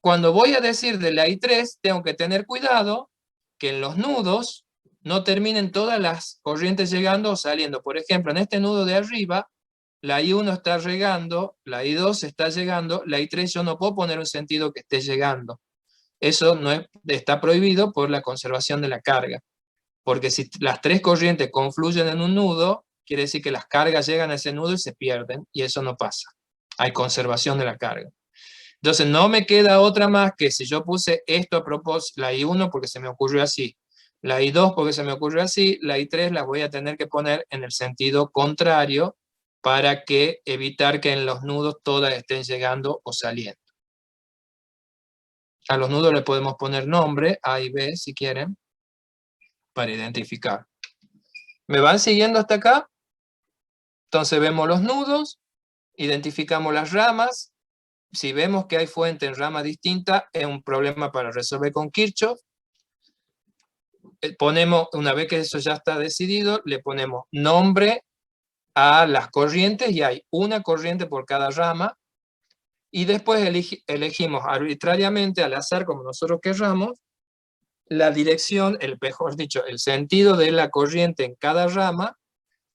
cuando voy a decir de la I3, tengo que tener cuidado que en los nudos no terminen todas las corrientes llegando o saliendo. Por ejemplo, en este nudo de arriba, la I1 está llegando, la I2 está llegando, la I3 yo no puedo poner un sentido que esté llegando. Eso no está prohibido por la conservación de la carga. Porque si las tres corrientes confluyen en un nudo, quiere decir que las cargas llegan a ese nudo y se pierden, y eso no pasa. Hay conservación de la carga. Entonces no me queda otra más que si yo puse esto a propósito, la I1 porque se me ocurrió así, la I2 porque se me ocurrió así, la I3 las voy a tener que poner en el sentido contrario para que evitar que en los nudos todas estén llegando o saliendo. A los nudos le podemos poner nombre, A y B si quieren, para identificar. ¿Me van siguiendo hasta acá? Entonces vemos los nudos, identificamos las ramas. Si vemos que hay fuente en rama distinta, es un problema para resolver con Kirchhoff. Ponemos, una vez que eso ya está decidido, le ponemos nombre a las corrientes y hay una corriente por cada rama. Y después elegimos arbitrariamente, al azar, como nosotros querramos, la dirección, mejor dicho, el sentido de la corriente en cada rama,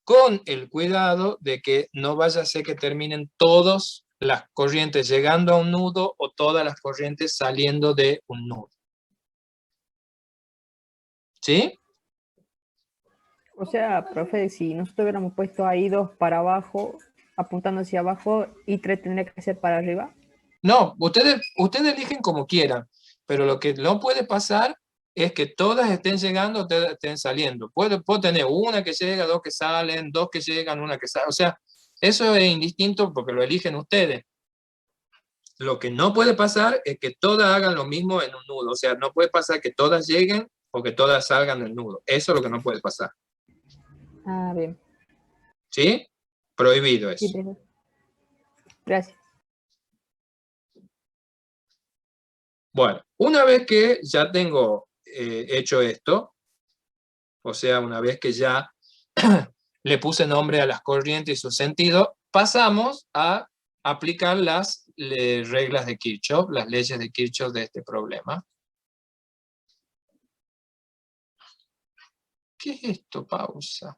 con el cuidado de que no vaya a ser que terminen todas las corrientes llegando a un nudo o todas las corrientes saliendo de un nudo. ¿Sí? O sea, profe, si nosotros hubiéramos puesto ahí 2 para abajo, apuntando hacia abajo, y 3 tendría que ser para arriba. No, ustedes eligen como quieran, pero lo que no puede pasar es que todas estén llegando o estén saliendo. Puedo tener una que llega, dos que salen, dos que llegan, una que sale. O sea, eso es indistinto porque lo eligen ustedes. Lo que no puede pasar es que todas hagan lo mismo en un nudo. O sea, no puede pasar que todas lleguen o que todas salgan del nudo. Eso es lo que no puede pasar. Ah, bien. ¿Sí? Prohibido eso. Sí, gracias. Bueno, una vez que ya tengo hecho esto, o sea, una vez que ya le puse nombre a las corrientes y su sentido, pasamos a aplicar las reglas de Kirchhoff, las leyes de Kirchhoff de este problema. ¿Qué es esto? Pausa.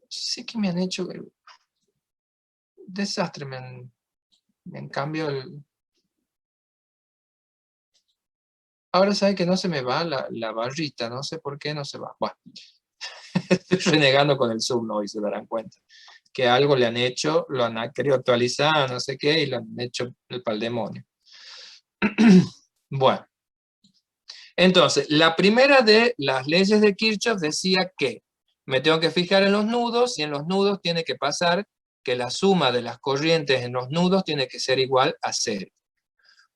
Sé que me han hecho desastre, me cambio el... Ahora sabe que no se me va la barrita, no sé por qué no se va. Bueno, estoy renegando con el Zoom hoy, se darán cuenta. Que algo le han hecho, lo han querido actualizar, no sé qué, y lo han hecho el pal demonio. Bueno. Entonces, la primera de las leyes de Kirchhoff decía que me tengo que fijar en los nudos, y en los nudos tiene que pasar que la suma de las corrientes en los nudos tiene que ser igual a 0.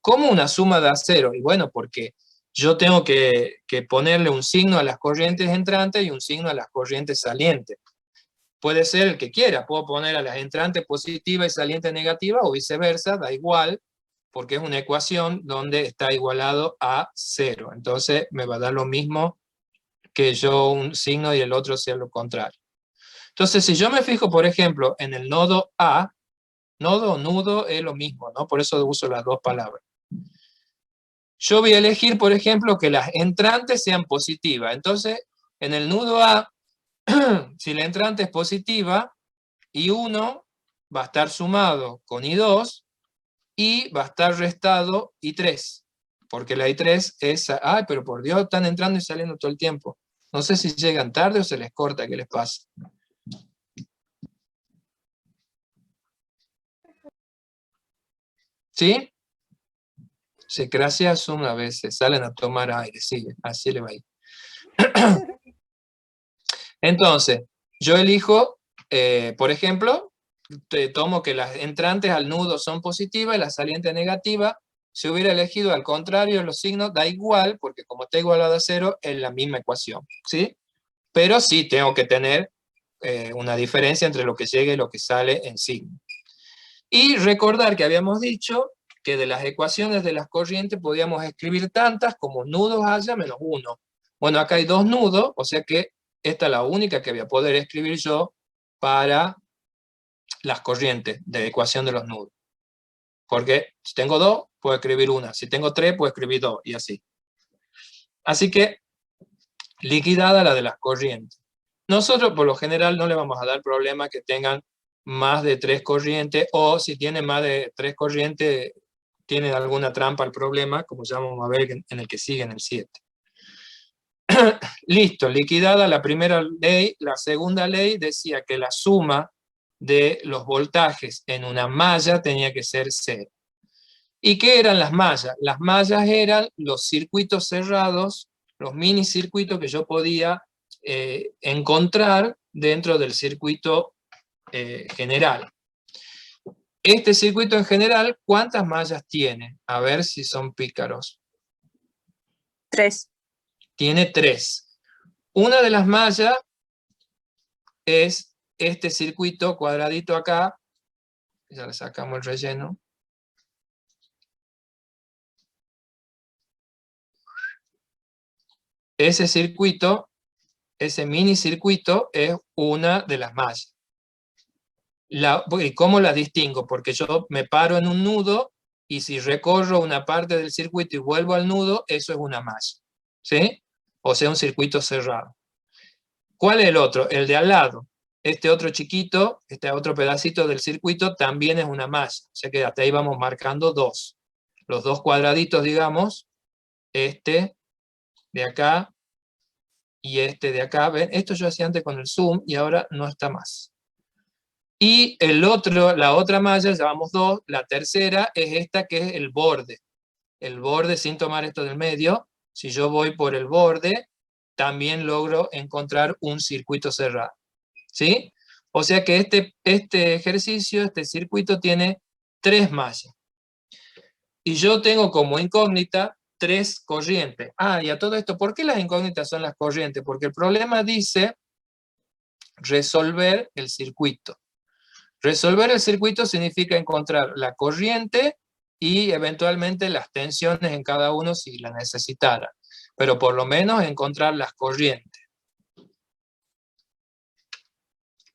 ¿Cómo una suma da 0? Y bueno, porque yo tengo que ponerle un signo a las corrientes entrantes y un signo a las corrientes salientes. Puede ser el que quiera, puedo poner a las entrantes positiva y saliente negativa o viceversa, da igual, porque es una ecuación donde está igualado a 0. Entonces me va a dar lo mismo que yo un signo y el otro sea lo contrario. Entonces, si yo me fijo, por ejemplo, en el nodo A, nodo o nudo es lo mismo, ¿no? Por eso uso las dos palabras. Yo voy a elegir, por ejemplo, que las entrantes sean positivas. Entonces, en el nudo A, si la entrante es positiva, I1 va a estar sumado con I2 y va a estar restado I3. Porque la I3 es... Ay, pero por Dios, están entrando y saliendo todo el tiempo. No sé si llegan tarde o se les corta, ¿qué les pasa? ¿Sí? Se crasea Zoom a veces, salen a tomar aire, sí, así le va a ir. Entonces, yo elijo, por ejemplo, tomo que las entrantes al nudo son positivas y las salientes negativas. Si hubiera elegido al contrario los signos, da igual, porque como está igualado a 0, es la misma ecuación, ¿sí? Pero sí tengo que tener una diferencia entre lo que llega y lo que sale en signo. Y recordar que habíamos dicho que de las ecuaciones de las corrientes podíamos escribir tantas como nudos haya menos 1. Bueno, acá hay 2 nudos, o sea que esta es la única que voy a poder escribir yo para las corrientes de ecuación de los nudos. Porque si tengo 2, puedo escribir una. Si tengo 3, puedo escribir 2, y así. Así que, liquidada la de las corrientes. Nosotros, por lo general, no le vamos a dar problema que tengan más de 3 corrientes, o si tienen más de 3 corrientes, tienen alguna trampa al problema, como ya vamos a ver en el que sigue, en el 7. Listo, liquidada la primera ley. La segunda ley decía que la suma de los voltajes en una malla tenía que ser 0. ¿Y qué eran las mallas? Las mallas eran los circuitos cerrados, los mini circuitos que yo podía encontrar dentro del circuito general. Este circuito en general, ¿cuántas mallas tiene? A ver si son pícaros. 3. Tiene 3. Una de las mallas es este circuito cuadradito acá. Ya le sacamos el relleno. Ese circuito, ese mini circuito, es una de las mallas. ¿Y cómo la distingo? Porque yo me paro en un nudo y si recorro una parte del circuito y vuelvo al nudo, eso es una malla. ¿Sí? O sea, un circuito cerrado. ¿Cuál es el otro? El de al lado. Este otro chiquito, este otro pedacito del circuito también es una malla. O sea que hasta ahí vamos marcando 2. Los 2 cuadraditos, digamos, este de acá y este de acá. ¿Ven? Esto yo hacía antes con el zoom y ahora no está más. Y el otro, la otra malla, llevamos 2, la tercera es esta que es el borde. El borde, sin tomar esto del medio, si yo voy por el borde, también logro encontrar un circuito cerrado. ¿Sí? O sea que este ejercicio, este circuito tiene 3 mallas. Y yo tengo como incógnita 3 corrientes. Y a todo esto, ¿por qué las incógnitas son las corrientes? Porque el problema dice resolver el circuito. Resolver el circuito significa encontrar la corriente y eventualmente las tensiones en cada uno si la necesitara. Pero por lo menos encontrar las corrientes.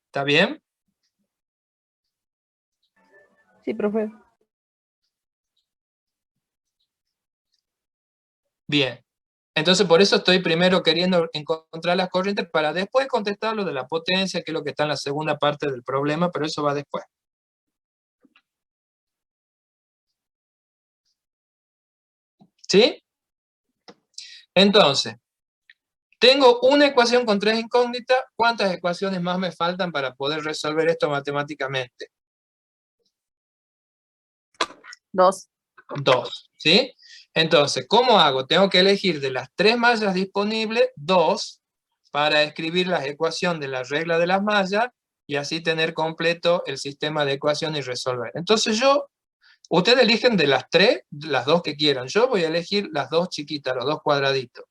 ¿Está bien? Sí, profe. Bien. Entonces por eso estoy primero queriendo encontrar las corrientes para después contestar lo de la potencia, que es lo que está en la segunda parte del problema, pero eso va después. ¿Sí? Entonces, tengo una ecuación con 3 incógnitas. ¿Cuántas ecuaciones más me faltan para poder resolver esto matemáticamente? 2. 2, ¿sí? Entonces, ¿cómo hago? Tengo que elegir de las 3 mallas disponibles, 2, para escribir la ecuación de la regla de las mallas, y así tener completo el sistema de ecuación y resolver. Entonces ustedes eligen de las 3, las 2 que quieran. Yo voy a elegir las 2 chiquitas, los 2 cuadraditos,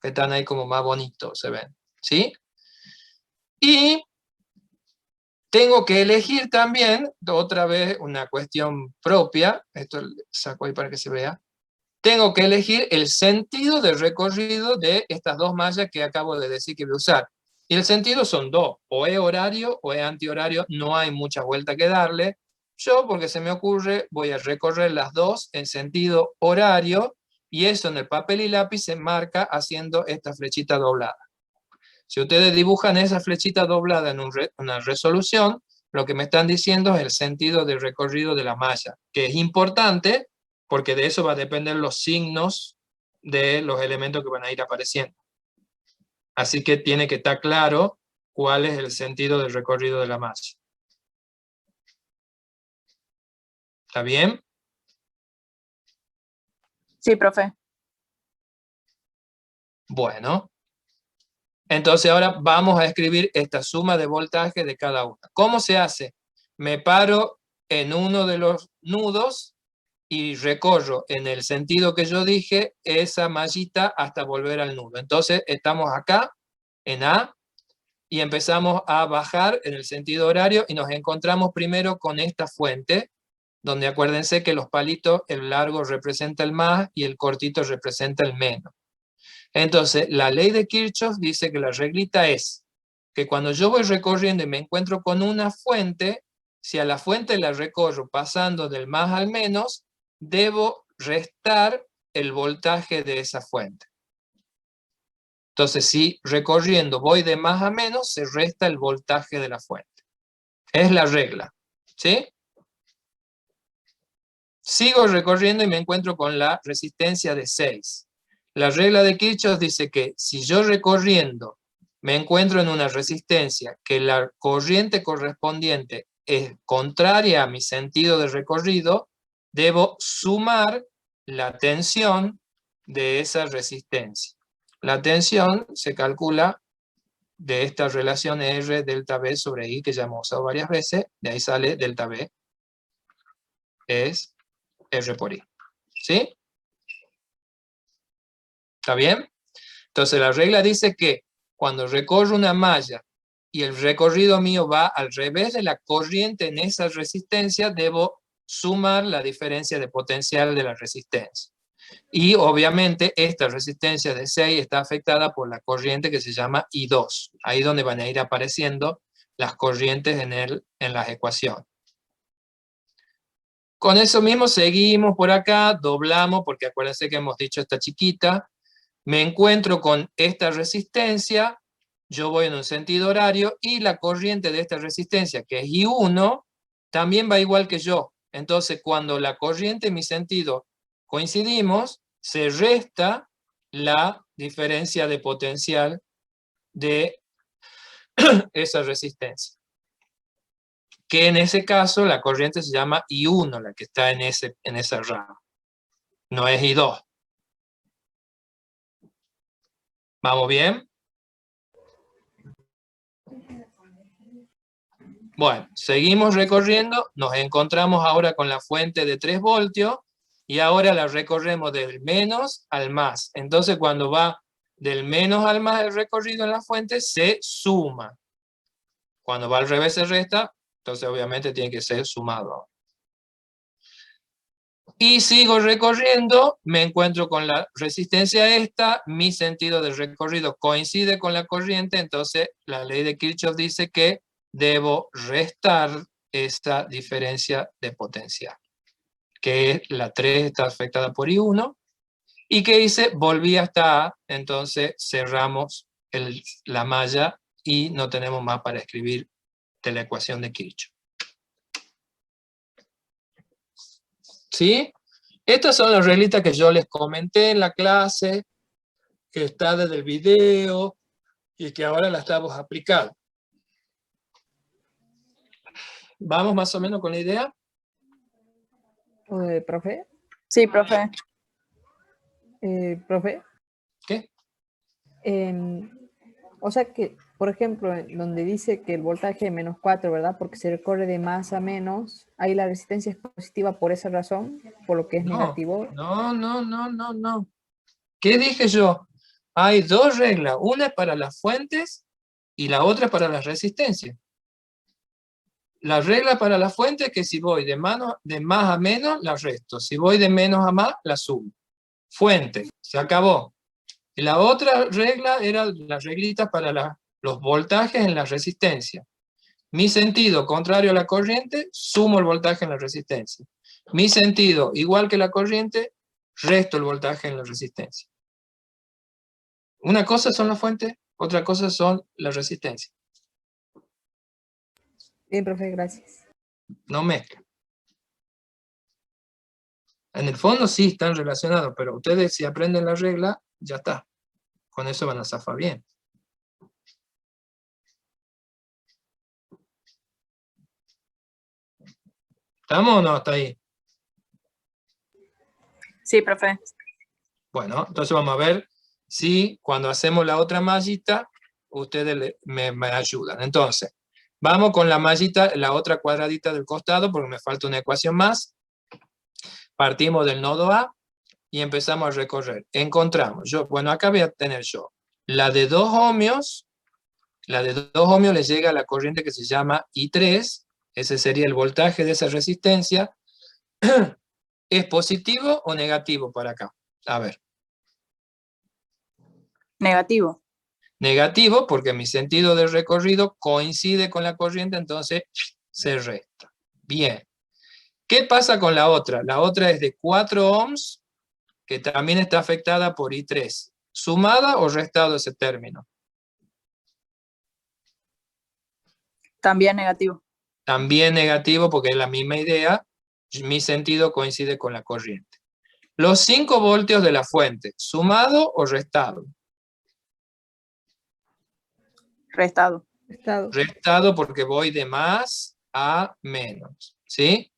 que están ahí como más bonitos, se ven, ¿sí? Y tengo que elegir también, otra vez una cuestión propia, esto saco ahí para que se vea, tengo que elegir el sentido de recorrido de estas 2 mallas que acabo de decir que voy a usar. Y el sentido son 2, o es horario o es antihorario, no hay mucha vuelta que darle. Yo, porque se me ocurre, voy a recorrer las 2 en sentido horario, y eso en el papel y lápiz se marca haciendo esta flechita doblada. Si ustedes dibujan esa flechita doblada en una resolución, lo que me están diciendo es el sentido de recorrido de la malla, que es importante porque de eso va a depender los signos de los elementos que van a ir apareciendo. Así que tiene que estar claro cuál es el sentido del recorrido de la malla. ¿Está bien? Sí, profe. Bueno. Entonces ahora vamos a escribir esta suma de voltaje de cada una. ¿Cómo se hace? Me paro en uno de los nudos y recorro en el sentido que yo dije esa mallita hasta volver al nudo. Entonces estamos acá en A y empezamos a bajar en el sentido horario y nos encontramos primero con esta fuente, donde acuérdense que los palitos, el largo representa el más y el cortito representa el menos. Entonces, la ley de Kirchhoff dice que la reglita es que cuando yo voy recorriendo y me encuentro con una fuente, si a la fuente la recorro pasando del más al menos, debo restar el voltaje de esa fuente. Entonces, si recorriendo voy de más a menos, se resta el voltaje de la fuente. Es la regla, ¿sí? Sigo recorriendo y me encuentro con la resistencia de 6. La regla de Kirchhoff dice que si yo recorriendo me encuentro en una resistencia que la corriente correspondiente es contraria a mi sentido de recorrido, debo sumar la tensión de esa resistencia. La tensión se calcula de esta relación R delta B sobre I que ya hemos usado varias veces, de ahí sale delta B, es R por I. ¿Sí? ¿Está bien? Entonces la regla dice que cuando recorro una malla y el recorrido mío va al revés de la corriente en esa resistencia, debo sumar la diferencia de potencial de la resistencia. Y obviamente esta resistencia de 6 está afectada por la corriente que se llama I2. Ahí donde van a ir apareciendo las corrientes en las ecuaciones. Con eso mismo seguimos por acá, doblamos, porque acuérdense que hemos dicho esta chiquita. Me encuentro con esta resistencia, yo voy en un sentido horario, y la corriente de esta resistencia, que es I1, también va igual que yo. Entonces, cuando la corriente y mi sentido coincidimos, se resta la diferencia de potencial de esa resistencia. Que en ese caso la corriente se llama I1, la que está en esa rama. No es I2. ¿Vamos bien? Bueno, seguimos recorriendo, nos encontramos ahora con la fuente de 3 voltios y ahora la recorremos del menos al más. Entonces cuando va del menos al más el recorrido en la fuente, se suma. Cuando va al revés se resta, entonces obviamente tiene que ser sumado. Y sigo recorriendo, me encuentro con la resistencia esta, mi sentido de recorrido coincide con la corriente, entonces la ley de Kirchhoff dice que debo restar esta diferencia de potencial, que la 3 está afectada por I1, y que dice, volví hasta A, entonces cerramos la malla y no tenemos más para escribir de la ecuación de Kirchhoff. ¿Sí? Estas son las reglitas que yo les comenté en la clase, que está desde el video, y que ahora la estamos aplicando. ¿Vamos más o menos con la idea? ¿Profe? Sí, profe. ¿Profe? ¿Qué? O sea que, por ejemplo, donde dice que el voltaje es -4, ¿verdad? Porque se recorre de más a menos, ahí la resistencia es positiva por esa razón, por lo que es negativo. No. ¿Qué dije yo? Hay dos reglas, una es para las fuentes y la otra es para las resistencias. La regla para la fuente es que si voy de más a menos, la resto. Si voy de menos a más, la sumo. Fuente, se acabó. Y la otra regla era la reglita para los voltajes en la resistencia. Mi sentido contrario a la corriente, sumo el voltaje en la resistencia. Mi sentido igual que la corriente, resto el voltaje en la resistencia. Una cosa son las fuentes, otra cosa son las resistencias. Bien, profe, gracias. No mezclan. En el fondo sí están relacionados, pero ustedes si aprenden la regla, ya está. Con eso van a zafar bien. ¿Estamos o no hasta ahí? Sí, profe. Bueno, entonces vamos a ver si cuando hacemos la otra mallita, ustedes me ayudan. Entonces, vamos con la mallita, la otra cuadradita del costado, porque me falta una ecuación más. Partimos del nodo A y empezamos a recorrer. Encontramos, bueno, acá voy a tener yo la de 2 ohmios. La de 2 ohmios le llega a la corriente que se llama I3. Ese sería el voltaje de esa resistencia. ¿Es positivo o negativo para acá? A ver. Negativo. Negativo porque mi sentido de recorrido coincide con la corriente, entonces se resta. Bien. ¿Qué pasa con la otra? La otra es de 4 ohms, que también está afectada por I3. ¿Sumada o restado ese término? También negativo. También negativo porque es la misma idea. Mi sentido coincide con la corriente. Los 5 voltios de la fuente, ¿sumado o restado? Restado. Estado. Restado porque voy de más a menos, ¿sí?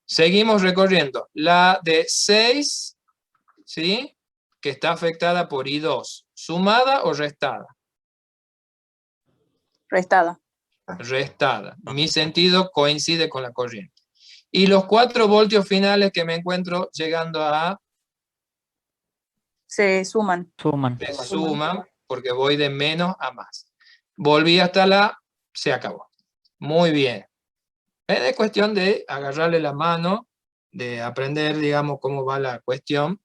Seguimos recorriendo. La de 6, ¿sí? Que está afectada por I2, ¿sumada o restada? Restada. Restada. Mi sentido coincide con la corriente. Y los 4 voltios finales que me encuentro llegando a Se suman. Suman. se suman porque voy de menos a más. Volví hasta la, se acabó. Muy bien. Es cuestión de agarrarle la mano, de aprender, digamos, cómo va la cuestión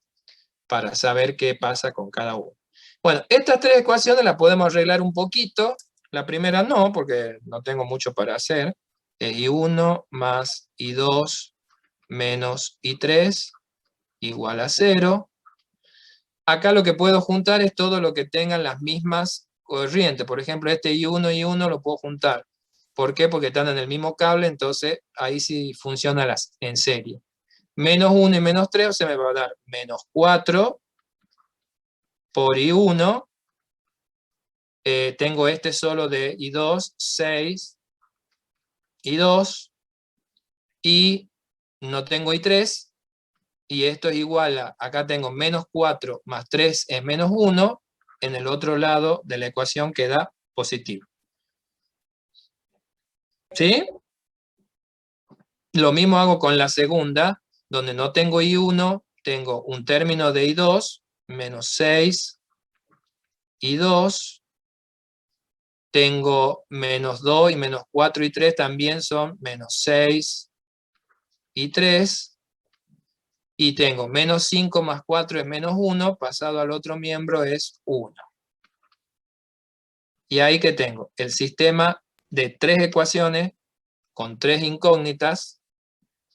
para saber qué pasa con cada uno. Bueno, estas 3 ecuaciones las podemos arreglar un poquito. La primera no, porque no tengo mucho para hacer. Es I1 más I2 menos I3 igual a 0. Acá lo que puedo juntar es todo lo que tengan las mismas corrientes. Por ejemplo, este I1 y I1 lo puedo juntar. ¿Por qué? Porque están en el mismo cable, entonces ahí sí funciona en serie. Menos 1 y menos 3 se me va a dar menos 4 por I1. Tengo este solo de I2, 6, I2, y no tengo I3, y esto es igual a, acá tengo menos 4 más 3 es menos 1, en el otro lado de la ecuación queda positivo. ¿Sí? Lo mismo hago con la segunda, donde no tengo I1, tengo un término de I2, menos 6, I2, tengo menos 2 y menos 4 y 3 también son menos 6 y 3, y tengo menos 5 más 4 es menos 1, pasado al otro miembro es 1. Y ahí que tengo el sistema de 3 ecuaciones con 3 incógnitas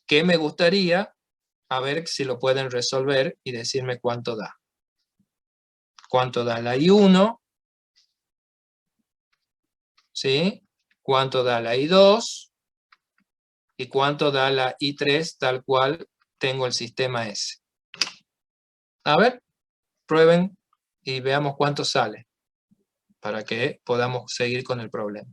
que me gustaría a ver si lo pueden resolver y decirme cuánto da. ¿Cuánto da la I1? ¿Sí? ¿Cuánto da la I2? ¿Y cuánto da la I3 tal cual tengo el sistema S? A ver, prueben y veamos cuánto sale para que podamos seguir con el problema.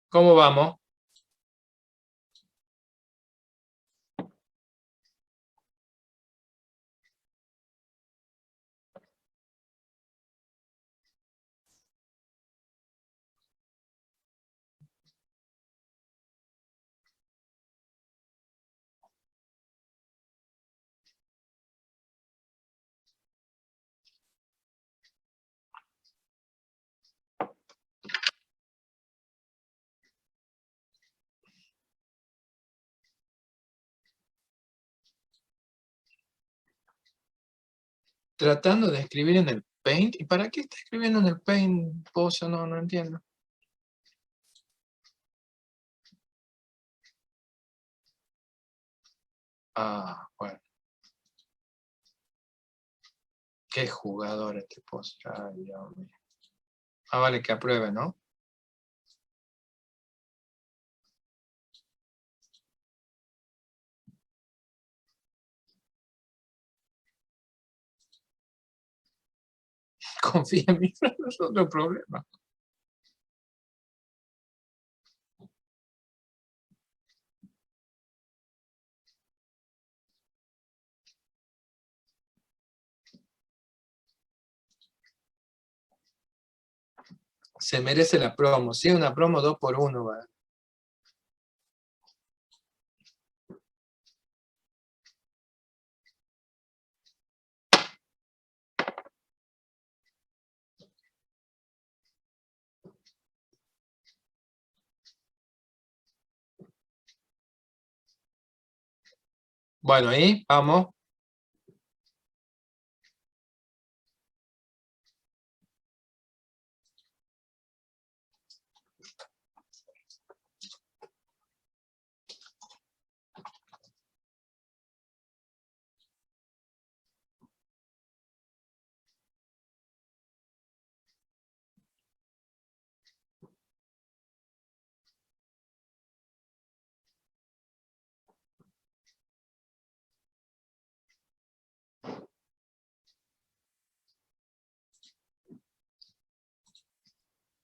¿Cómo vamos? Tratando de escribir en el Paint. ¿Y para qué está escribiendo en el Paint, Pozo? No entiendo. Ah, bueno. Qué jugador este Pozo. Ay, Dios mío. Ah, vale, que apruebe, ¿no? Confía en mí, no es otro problema. Se merece la promo. Si es una promo 2x1, ¿vale? Bueno, ahí vamos.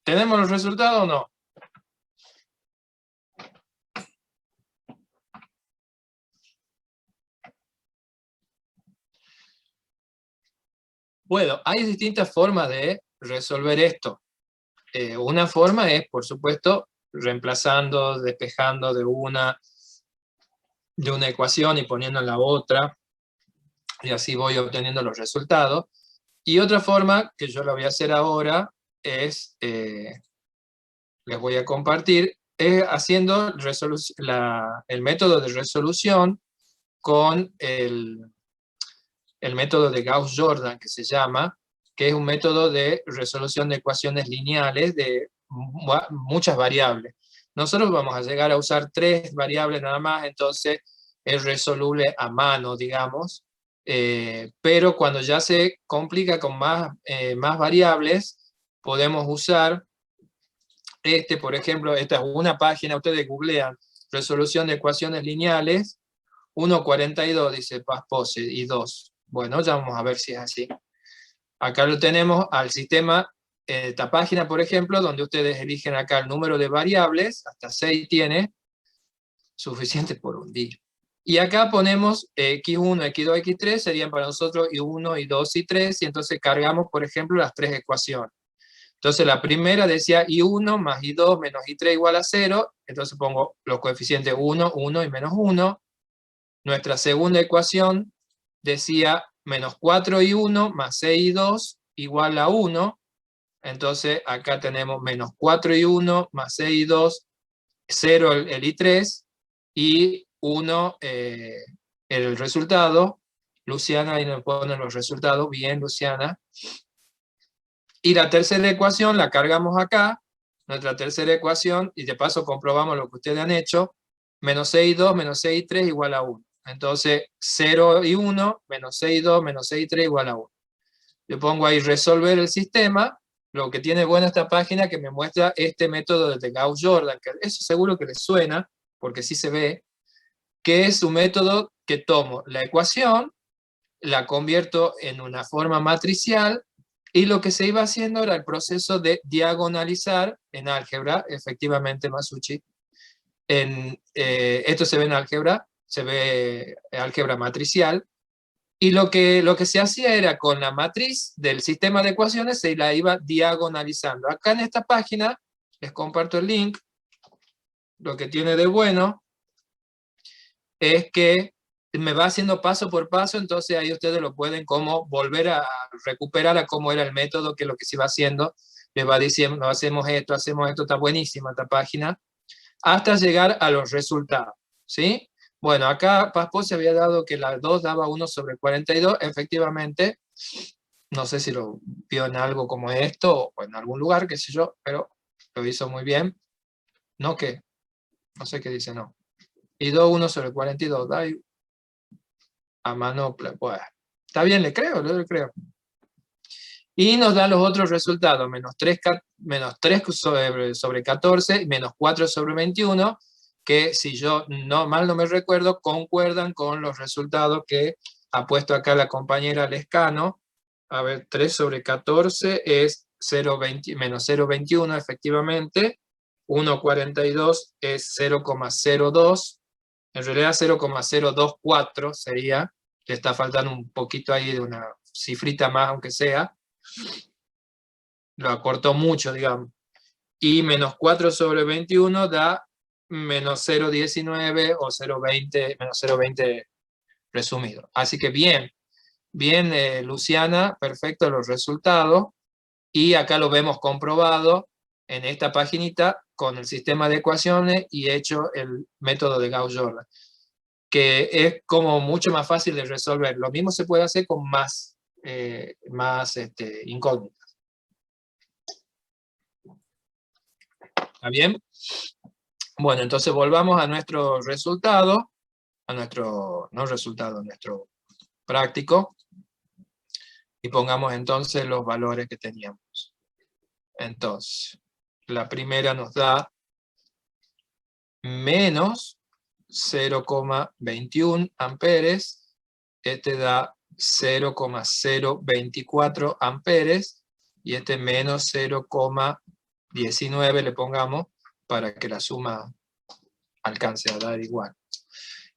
¿Tenemos los resultados o no? Bueno, hay distintas formas de resolver esto. Una forma es, por supuesto, reemplazando, despejando de una ecuación y poniendo en la otra, y así voy obteniendo los resultados. Y otra forma, que yo la voy a hacer ahora, es, les voy a compartir, es haciendo el método de resolución con el método de Gauss-Jordan, que se llama, que es un método de resolución de ecuaciones lineales de muchas variables. Nosotros vamos a llegar a usar 3 variables nada más, entonces es resoluble a mano, digamos, pero cuando ya se complica con más variables, podemos usar por ejemplo, esta es una página, ustedes googlean resolución de ecuaciones lineales, 1.42 dice Paz-Pose y 2. Bueno, ya vamos a ver si es así. Acá lo tenemos al sistema, esta página, por ejemplo, donde ustedes eligen acá el número de variables, hasta 6 tiene, suficiente por un día. Y acá ponemos x1, x2, x3, serían para nosotros y1, y2, y3, y entonces cargamos, por ejemplo, las 3 ecuaciones. Entonces la primera decía i1 más i2 menos i3 igual a 0, entonces pongo los coeficientes 1, 1 y menos 1. Nuestra segunda ecuación decía menos 4i1 más 6i2 igual a 1, entonces acá tenemos menos 4i1 más 6i2, 0 el i3 y 1 el resultado. Luciana, ahí nos ponen los resultados, bien Luciana. Y la tercera ecuación la cargamos acá, nuestra tercera ecuación, y de paso comprobamos lo que ustedes han hecho, menos 6,2 menos 6,3 igual a 1. Entonces, 0 y 1, menos 6,2 menos 6,3 igual a 1. Yo pongo ahí resolver el sistema. Lo que tiene bueno esta página que me muestra este método de Gauss-Jordan, que eso seguro que les suena, porque sí se ve, que es un método que tomo la ecuación, la convierto en una forma matricial, Y lo que se iba haciendo era el proceso de diagonalizar en álgebra, efectivamente, Masucci. Esto se ve en álgebra, se ve álgebra matricial. Y lo que se hacía era con la matriz del sistema de ecuaciones se la iba diagonalizando. Acá en esta página, les comparto el link, lo que tiene de bueno es que me va haciendo paso por paso, entonces ahí ustedes lo pueden como volver a recuperar a cómo era el método, que es lo que se iba haciendo. Les va diciendo, no, hacemos esto, está buenísima esta página, hasta llegar a los resultados, ¿sí? Bueno, acá Paspo se había dado que la 2 daba 1/42, efectivamente, no sé si lo vio en algo como esto, o en algún lugar, qué sé yo, pero lo hizo muy bien. ¿No qué? No sé qué dice, no. Y 2, 1/42, da a mano, bueno, está bien, le creo. Y nos dan los otros resultados, menos 3 sobre 14 y menos 4 sobre 21, que si yo mal no me recuerdo, concuerdan con los resultados que ha puesto acá la compañera Lescano. A ver, 3 sobre 14 es menos 0,21 efectivamente, 1,42 es 0,02, en realidad 0,024 sería, le está faltando un poquito ahí de una cifrita más, aunque sea, lo acortó mucho, digamos. Y menos 4 sobre 21 da menos 0,19 o 0,20, menos 0,20 resumido. Así que bien, Luciana, perfecto los resultados. Y acá lo vemos comprobado en esta paginita con el sistema de ecuaciones y hecho el método de Gauss-Jordan, que es como mucho más fácil de resolver. Lo mismo se puede hacer con más incógnitas. ¿Está bien? Bueno, entonces volvamos a nuestro resultado, nuestro práctico, y pongamos entonces los valores que teníamos. Entonces, la primera nos da menos 0,21 amperes, este da 0,024 amperes, y este menos 0,19 le pongamos para que la suma alcance a dar igual.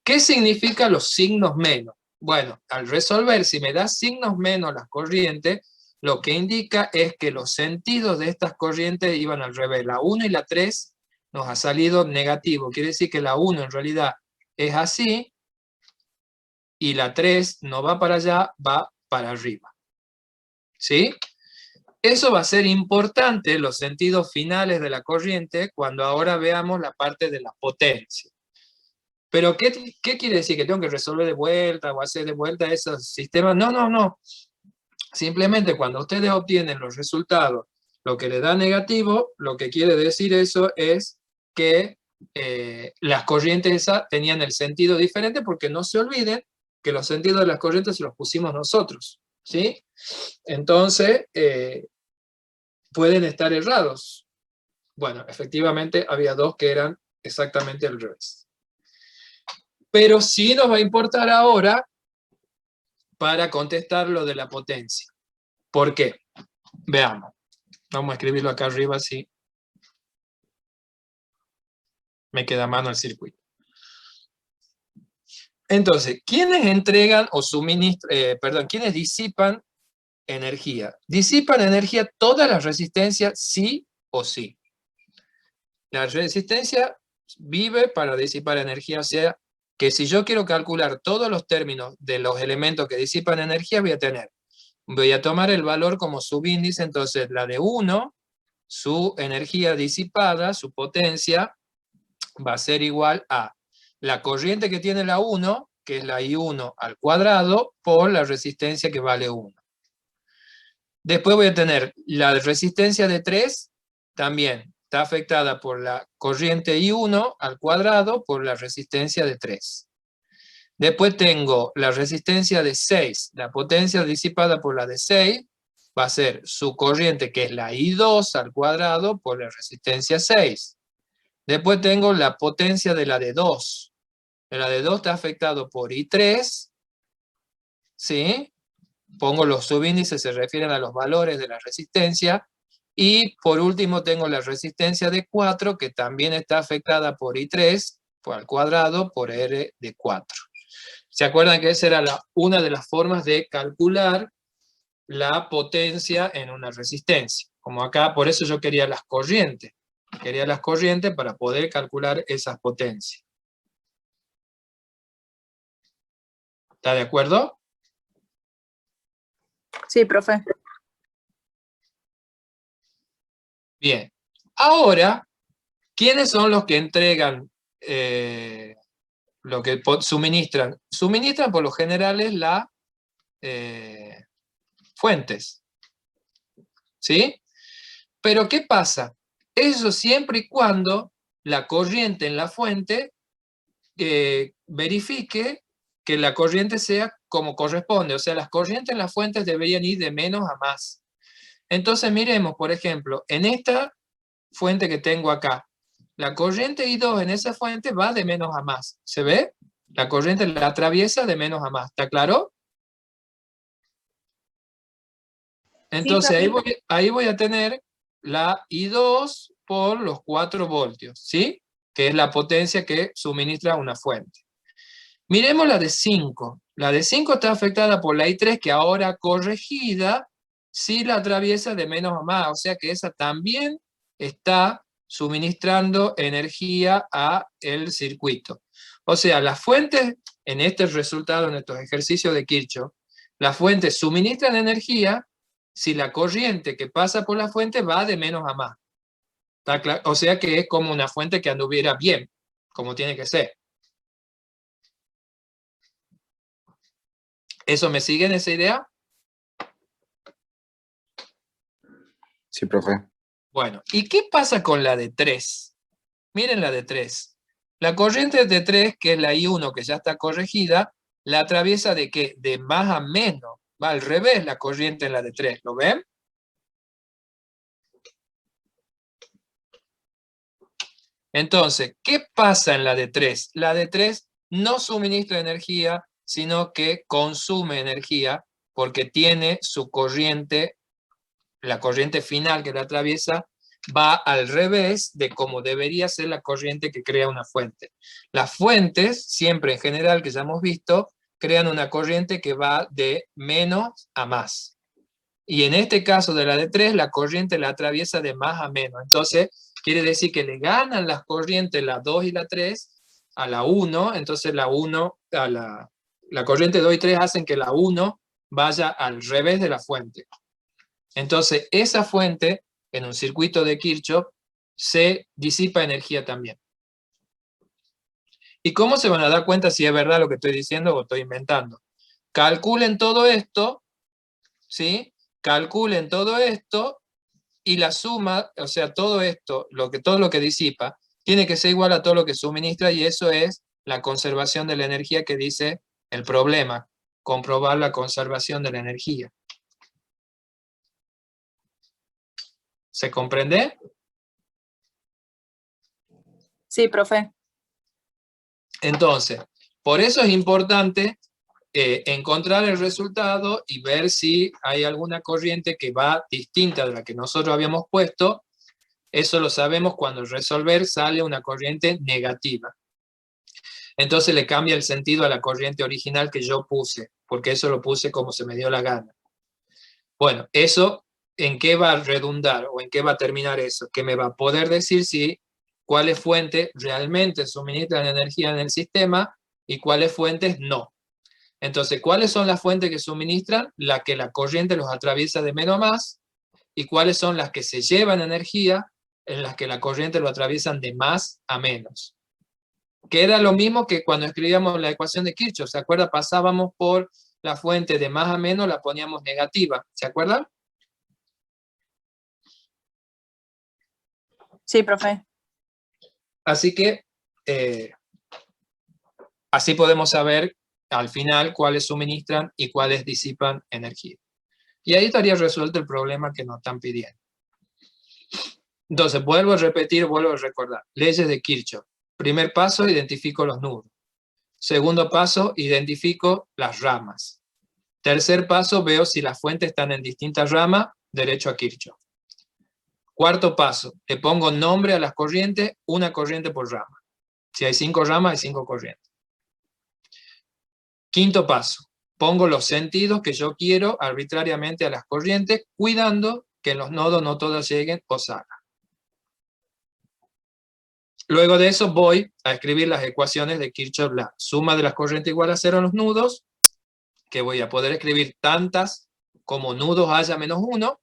¿Qué significan los signos menos? Bueno, al resolver, si me da signos menos las corrientes, lo que indica es que los sentidos de estas corrientes iban al revés. La 1 y la 3 nos ha salido negativo. Quiere decir que la 1 en realidad es así, y la 3 no va para allá, va para arriba. ¿Sí? Eso va a ser importante, los sentidos finales de la corriente, cuando ahora veamos la parte de la potencia. Pero, ¿qué quiere decir? ¿Que tengo que resolver de vuelta o hacer de vuelta esos sistemas? No. Simplemente cuando ustedes obtienen los resultados, lo que le da negativo, lo que quiere decir eso es que las corrientes esas tenían el sentido diferente, porque no se olviden que los sentidos de las corrientes se los pusimos nosotros, ¿sí? Entonces, pueden estar errados. Bueno, efectivamente había dos que eran exactamente al revés. Pero sí nos va a importar ahora para contestar lo de la potencia. ¿Por qué? Veamos. Vamos a escribirlo acá arriba así. Me queda a mano el circuito. Entonces, ¿quiénes entregan o suministran, quiénes disipan energía? Disipan energía todas las resistencias, sí o sí. La resistencia vive para disipar energía, o sea, que si yo quiero calcular todos los términos de los elementos que disipan energía, voy a tomar el valor como subíndice, entonces la de 1, su energía disipada, su potencia, va a ser igual a la corriente que tiene la 1, que es la I1 al cuadrado, por la resistencia que vale 1. Después voy a tener la resistencia de 3, también está afectada por la corriente I1 al cuadrado por la resistencia de 3. Después tengo la resistencia de 6, la potencia disipada por la de 6, va a ser su corriente, que es la I2 al cuadrado por la resistencia 6. Después tengo la potencia de la de 2. La de 2 está afectado por I3, ¿sí? pongo los subíndices, se refieren a los valores de la resistencia, y por último tengo la resistencia de 4, que también está afectada por I3, al cuadrado, por R de 4. ¿Se acuerdan que esa era una de las formas de calcular la potencia en una resistencia? Como acá, por eso yo quería las corrientes. Quería las corrientes para poder calcular esas potencias. ¿Está de acuerdo? Sí, profe. Bien. Ahora, ¿quiénes son los que entregan lo que suministran? Suministran por lo general es la fuentes. ¿Sí? Pero ¿qué pasa? Eso siempre y cuando la corriente en la fuente verifique que la corriente sea como corresponde. O sea, las corrientes en las fuentes deberían ir de menos a más. Entonces miremos, por ejemplo, en esta fuente que tengo acá, la corriente I2 en esa fuente va de menos a más. ¿Se ve? La corriente la atraviesa de menos a más. ¿Está claro? Entonces ahí voy a tener la I2 por los 4 voltios, ¿sí? Que es la potencia que suministra una fuente. Miremos la de 5. La de 5 está afectada por la I3, que ahora corregida, sí la atraviesa de menos a más. O sea que esa también está suministrando energía a el circuito. O sea, las fuentes, en este resultado, en estos ejercicios de Kirchhoff, las fuentes suministran energía si la corriente que pasa por la fuente va de menos a más. ¿Está claro? O sea que es como una fuente que anduviera bien, como tiene que ser. ¿Eso me sigue en esa idea? Sí, profe. Bueno, ¿y qué pasa con la de 3? Miren la de 3. La corriente de 3, que es la I1, que ya está corregida, la atraviesa ¿de qué? De más a menos. Va al revés la corriente en la de 3. ¿Lo ven? Entonces, ¿qué pasa en la de 3? La de 3 no suministra energía, sino que consume energía porque tiene su corriente, la corriente final que la atraviesa, va al revés de como debería ser la corriente que crea una fuente. Las fuentes, siempre en general, que ya hemos visto, crean una corriente que va de menos a más. Y en este caso de la de 3, la corriente la atraviesa de más a menos. Entonces, quiere decir que le ganan las corrientes, la 2 y la 3, a la 1. Entonces, la corriente 2 y 3 hacen que la 1 vaya al revés de la fuente. Entonces, esa fuente, en un circuito de Kirchhoff, se disipa energía también. ¿Y cómo se van a dar cuenta si es verdad lo que estoy diciendo o estoy inventando? Calculen todo esto, ¿sí? Calculen todo esto y la suma, o sea, todo esto, todo lo que disipa, tiene que ser igual a todo lo que suministra, y eso es la conservación de la energía que dice el problema, comprobar la conservación de la energía. ¿Se comprende? Sí, profe. Entonces, por eso es importante encontrar el resultado y ver si hay alguna corriente que va distinta de la que nosotros habíamos puesto. Eso lo sabemos cuando al resolver sale una corriente negativa. Entonces le cambia el sentido a la corriente original que yo puse, porque eso lo puse como se me dio la gana. Bueno, eso, ¿en qué va a redundar o en qué va a terminar eso? Que me va a poder decir si cuáles fuentes realmente suministran energía en el sistema y cuáles fuentes no. Entonces, ¿cuáles son las fuentes que suministran? Las que la corriente los atraviesa de menos a más, y cuáles son las que se llevan energía, en las que la corriente lo atraviesan de más a menos. Que era lo mismo que cuando escribíamos la ecuación de Kirchhoff, ¿se acuerda? Pasábamos por la fuente de más a menos, la poníamos negativa, ¿se acuerdan? Sí, profe. Así que, así podemos saber al final cuáles suministran y cuáles disipan energía. Y ahí estaría resuelto el problema que nos están pidiendo. Entonces, vuelvo a repetir, vuelvo a recordar. Leyes de Kirchhoff. Primer paso, identifico los nudos. Segundo paso, identifico las ramas. Tercer paso, veo si las fuentes están en distintas ramas, derecho a Kirchhoff. Cuarto paso, le pongo nombre a las corrientes, una corriente por rama. Si hay 5 ramas, hay 5 corrientes. Quinto paso, pongo los sentidos que yo quiero arbitrariamente a las corrientes, cuidando que en los nodos no todas lleguen o salgan. Luego de eso voy a escribir las ecuaciones de Kirchhoff, la suma de las corrientes igual a 0 en los nudos, que voy a poder escribir tantas como nudos haya menos 1,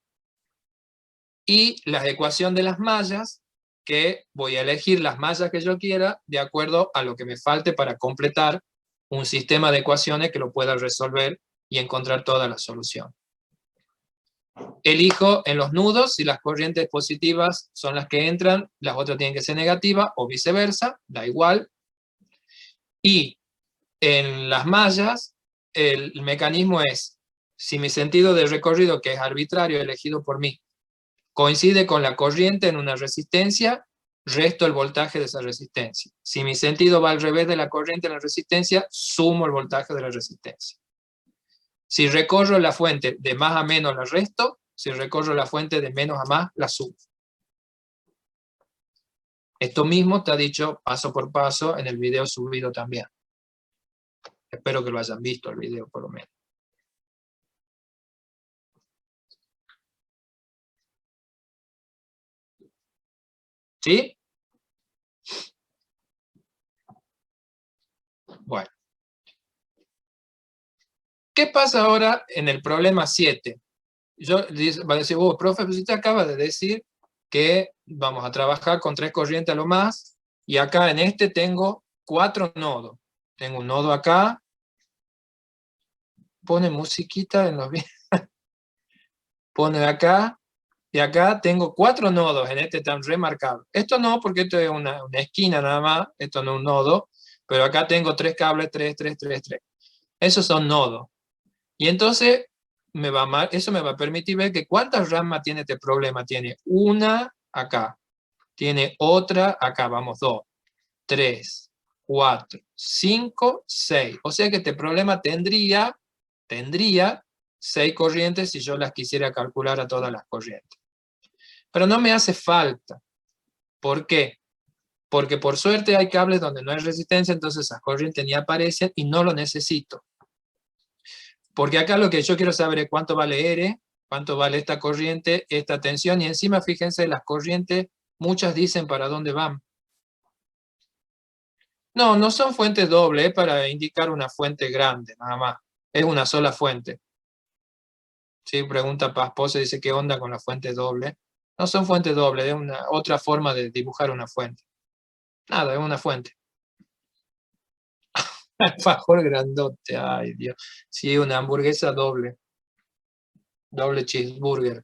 y la ecuación de las mallas, que voy a elegir las mallas que yo quiera de acuerdo a lo que me falte para completar un sistema de ecuaciones que lo pueda resolver y encontrar toda la solución. Elijo en los nudos si las corrientes positivas son las que entran, las otras tienen que ser negativas, o viceversa, da igual. Y en las mallas, el mecanismo es, si mi sentido de recorrido, que es arbitrario, elegido por mí, coincide con la corriente en una resistencia, resto el voltaje de esa resistencia. Si mi sentido va al revés de la corriente en la resistencia, sumo el voltaje de la resistencia. Si recorro la fuente de más a menos, la resto. Si recorro la fuente de menos a más, la sumo. Esto mismo está dicho paso por paso en el video subido también. Espero que lo hayan visto el video por lo menos. ¿Sí? Bueno. ¿Qué pasa ahora en el problema 7? Va a decir, profe, pues usted acaba de decir que vamos a trabajar con 3 corrientes a lo más, y acá en este tengo 4 nodos. Tengo un nodo acá, pone musiquita en los videos, pone acá, y acá tengo 4 nodos en este tan remarcado. Esto no, porque esto es una esquina nada más, esto no es un nodo, pero acá tengo 3 cables, 3, 3, 3, 3. Esos son nodos. Y entonces eso me va a permitir ver que cuántas ramas tiene este problema. Tiene una acá, tiene otra acá, vamos, 2, 3, 4, 5, 6. O sea que este problema tendría 6 corrientes si yo las quisiera calcular a todas las corrientes. Pero no me hace falta. ¿Por qué? Porque por suerte hay cables donde no hay resistencia, entonces esas corrientes ni aparecen y no lo necesito. Porque acá lo que yo quiero saber es cuánto vale R, cuánto vale esta corriente, esta tensión, y encima fíjense, las corrientes, muchas dicen para dónde van. No, no son fuentes dobles, es para indicar una fuente grande, nada más. Es una sola fuente. Sí, pregunta Paz Pose, dice, ¿qué onda con la fuente doble? No son fuentes dobles, es otra forma de dibujar una fuente. Nada, es una fuente. Alfajor grandote, ay Dios. Sí, una hamburguesa doble. Doble cheeseburger.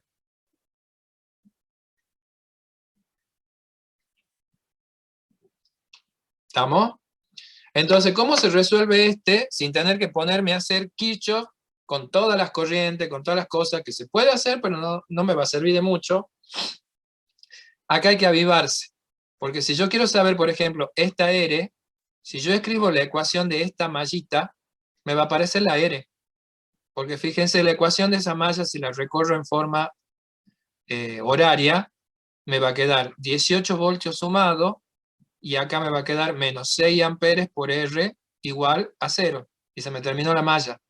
¿Estamos? Entonces, ¿cómo se resuelve sin tener que ponerme a hacer Kirchhoff con todas las corrientes, con todas las cosas que se puede hacer, pero no me va a servir de mucho? Acá hay que avivarse. Porque si yo quiero saber, por ejemplo, esta R, si yo escribo la ecuación de esta mallita, me va a aparecer la R. Porque fíjense, la ecuación de esa malla, si la recorro en forma horaria, me va a quedar 18 voltios sumado, y acá me va a quedar menos 6 amperes por R igual a 0. Y se me terminó la malla.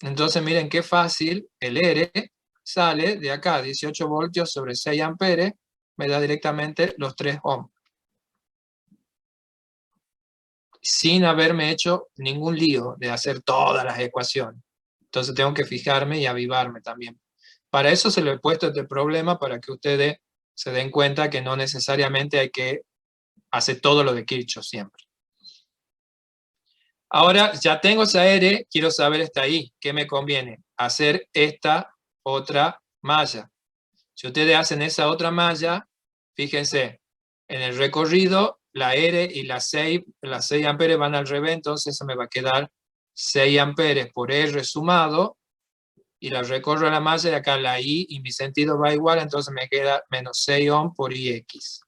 Entonces miren qué fácil, el R sale de acá, 18 voltios sobre 6 amperes, me da directamente los 3 ohms. Sin haberme hecho ningún lío de hacer todas las ecuaciones. Entonces tengo que fijarme y avivarme también. Para eso se lo he puesto este problema, para que ustedes se den cuenta que no necesariamente hay que hacer todo lo de Kirchhoff siempre. Ahora ya tengo esa R, quiero saber esta I. ¿Qué me conviene? Hacer esta otra malla. Si ustedes hacen esa otra malla, fíjense, en el recorrido la R y las 6 amperes van al revés, entonces eso me va a quedar 6 amperes por R sumado, y la recorro a la malla, y acá la I y mi sentido va igual, entonces me queda menos 6 ohms por IX.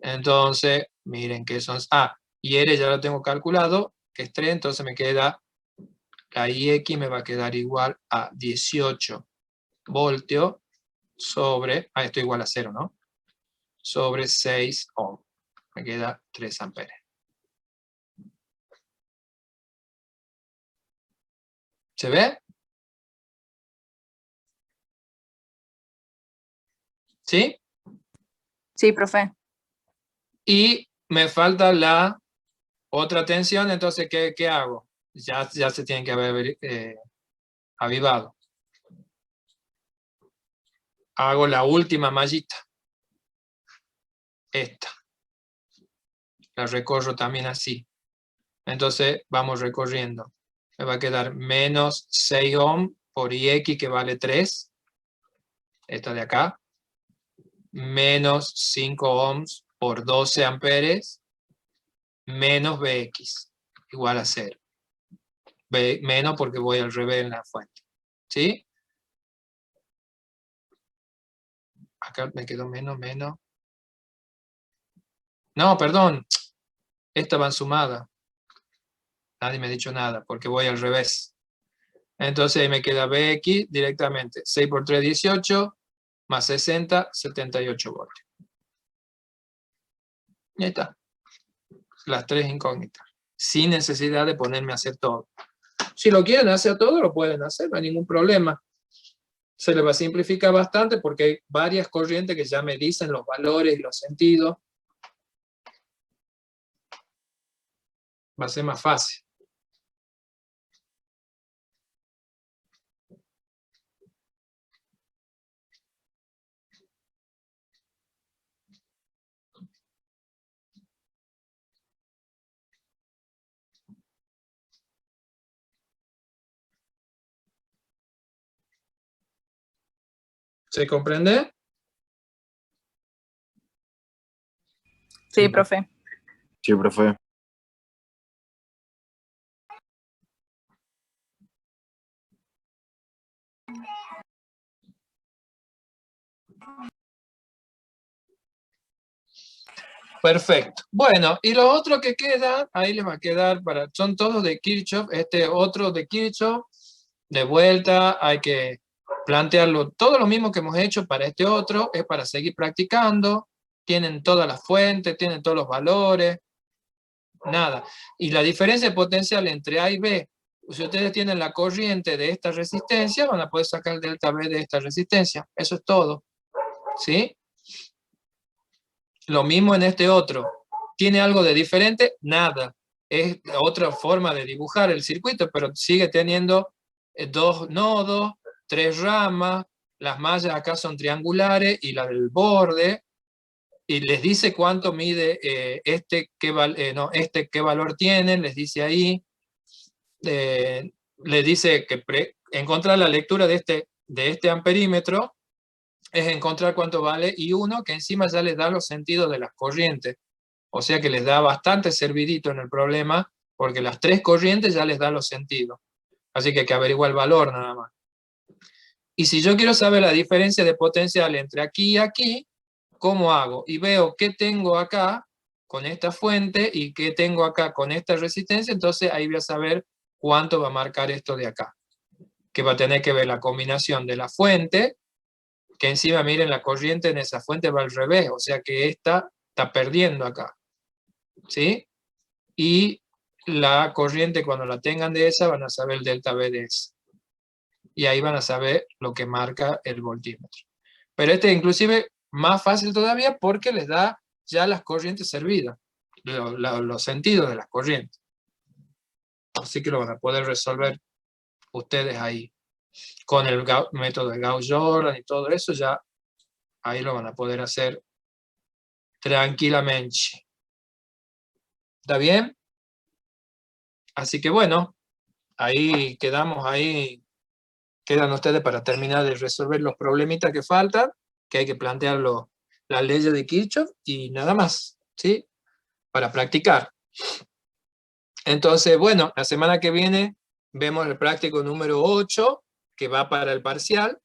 Entonces, miren que son... y R ya lo tengo calculado, que es 3, entonces me queda la IX me va a quedar igual a 18 voltios sobre, esto igual a 0, ¿no? Sobre 6 ohm. Me queda 3 amperes. ¿Se ve? ¿Sí? Sí, profe. Y me falta la otra tensión, entonces, ¿qué hago? Ya se tiene que haber avivado. Hago la última mallita. Esta. La recorro también así. Entonces, vamos recorriendo. Me va a quedar menos 6 ohm por IX, que vale 3. Esta de acá. Menos 5 ohms por 12 amperes. Menos Bx. Igual a 0. Menos porque voy al revés en la fuente. ¿Sí? Acá me quedó menos. No, perdón. Esta va sumada. Nadie me ha dicho nada porque voy al revés. Entonces me queda Bx directamente. 6 por 3, 18. Más 60, 78 voltios. Y ahí está. Las tres incógnitas. Sin necesidad de ponerme a hacer todo. Si lo quieren hacer todo, lo pueden hacer, no hay ningún problema. Se les va a simplificar bastante porque hay varias corrientes que ya me dicen los valores y los sentidos. Va a ser más fácil. ¿Se comprende? Sí, profe. Sí, profe. Perfecto. Bueno, y lo otro que queda, ahí les va a quedar, son todos de Kirchhoff, este otro de Kirchhoff, de vuelta, hay que plantearlo, todo lo mismo que hemos hecho para este otro, es para seguir practicando, tienen todas las fuentes, tienen todos los valores, nada. Y la diferencia de potencial entre A y B, si ustedes tienen la corriente de esta resistencia, van a poder sacar el delta B de esta resistencia, eso es todo, ¿sí? Lo mismo en este otro. ¿Tiene algo de diferente? Nada. Es otra forma de dibujar el circuito, pero sigue teniendo 2 nodos, 3 ramas, las mallas acá son triangulares y la del borde, y les dice cuánto mide qué valor tiene, les dice ahí, les dice que encontrar la lectura de este amperímetro, es encontrar cuánto vale I1, que encima ya les da los sentidos de las corrientes. O sea que les da bastante servidito en el problema, porque las 3 corrientes ya les da los sentidos. Así que hay que averiguar el valor nada más. Y si yo quiero saber la diferencia de potencial entre aquí y aquí, ¿cómo hago? Y veo qué tengo acá con esta fuente y qué tengo acá con esta resistencia, entonces ahí voy a saber cuánto va a marcar esto de acá. Que va a tener que ver la combinación de la fuente, que encima miren la corriente en esa fuente va al revés, o sea que esta está perdiendo acá, ¿sí? Y la corriente cuando la tengan de esa van a saber el delta B de esa. Y ahí van a saber lo que marca el voltímetro. Pero este inclusive más fácil todavía porque les da ya las corrientes servidas, los sentidos de las corrientes. Así que lo van a poder resolver ustedes ahí. Con el método de Gauss-Jordan y todo eso, ya ahí lo van a poder hacer tranquilamente. ¿Está bien? Así que bueno, ahí quedamos, ahí quedan ustedes para terminar de resolver los problemitas que faltan, que hay que plantear las leyes de Kirchhoff y nada más, ¿sí? Para practicar. Entonces, bueno, la semana que viene vemos el práctico número 8, que va para el parcial.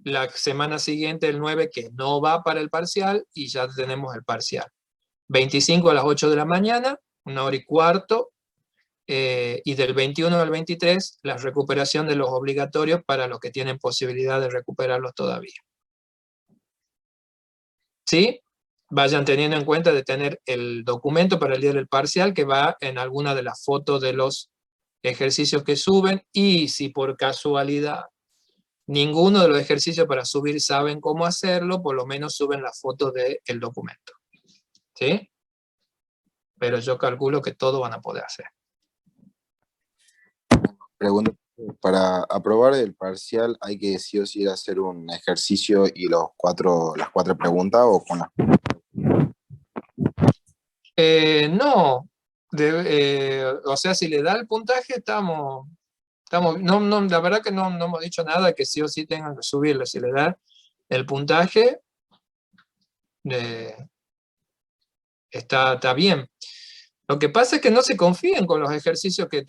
La semana siguiente, el 9, que no va para el parcial, y ya tenemos el parcial. 25 a las 8 de la mañana, 1 hora y cuarto, y del 21 al 23 la recuperación de los obligatorios para los que tienen posibilidad de recuperarlos todavía. ¿Sí? Vayan teniendo en cuenta de tener el documento para el día del parcial que va en alguna de las fotos de los ejercicios que suben, y si por casualidad ninguno de los ejercicios para subir saben cómo hacerlo, por lo menos suben la foto del documento. ¿Sí? Pero yo calculo que todo van a poder hacer. Pregunta, para aprobar el parcial hay que sí o sí hacer un ejercicio y las cuatro preguntas o con las... No, o sea, si le da el puntaje estamos no, la verdad que no hemos dicho nada que sí o sí tengan que subirlo. Si le da el puntaje, está bien. Lo que pasa es que no se confíen con los ejercicios que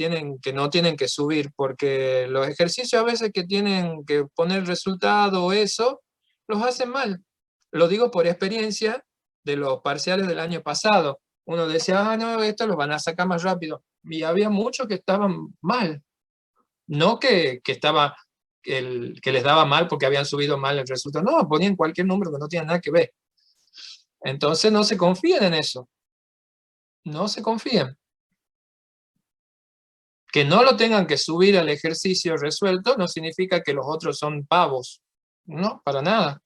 no tienen que subir, porque los ejercicios a veces que tienen que poner resultado o eso, los hacen mal. Lo digo por experiencia de los parciales del año pasado. Uno decía, no, esto lo van a sacar más rápido. Y había muchos que estaban mal. No que les daba mal porque habían subido mal el resultado. No, ponían cualquier número que no tiene nada que ver. Entonces no se confíen en eso. No se confíen. Que no lo tengan que subir al ejercicio resuelto no significa que los otros son pavos. No, para nada.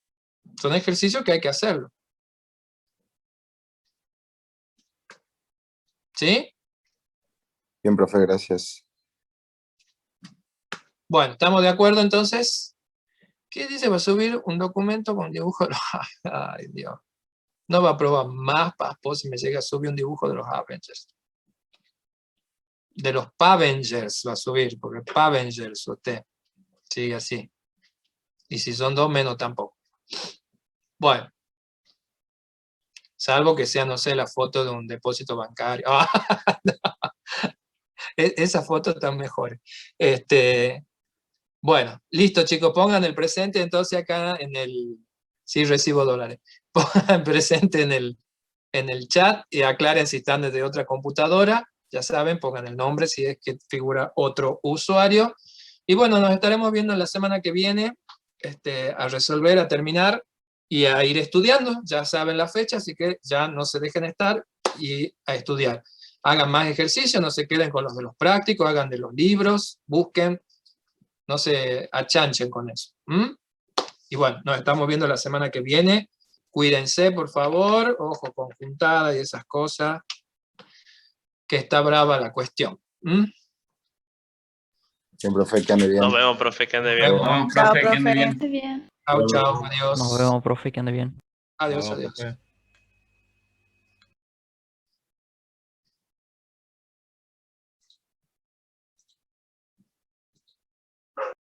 Son ejercicios que hay que hacerlo. ¿Sí? Bien, profe, gracias. Bueno, ¿estamos de acuerdo entonces? ¿Qué dice? Va a subir un documento con dibujo. Ay, Dios. No va a probar más paspo si me llega a subir un dibujo de los Avengers. De los Pavengers va a subir, porque Pavengers usted sigue así. Y si son dos, menos tampoco. Bueno. Salvo que sea, no sé, la foto de un depósito bancario. Esa foto está mejor. Bueno, listo, chicos, pongan el presente entonces acá en el... Sí, recibo dólares. Pongan presente en el chat y aclaren si están desde otra computadora. Ya saben, pongan el nombre si es que figura otro usuario. Y bueno, nos estaremos viendo la semana que viene a resolver, a terminar y a ir estudiando. Ya saben la fecha, así que ya no se dejen estar y a estudiar. Hagan más ejercicios, no se queden con los de los prácticos, hagan de los libros, busquen, no se achanchen con eso. Y bueno, nos estamos viendo la semana que viene. Cuídense, por favor, ojo con juntada y esas cosas, que está brava la cuestión. Bien, profe, que ande bien. Nos vemos, profe, que ande bien. Nos vemos, Chao, profe, que ande profe. bien. Esté bien. Chao, chao, adiós. Nos vemos, profe, que ande bien. Adiós, No, adiós. profe.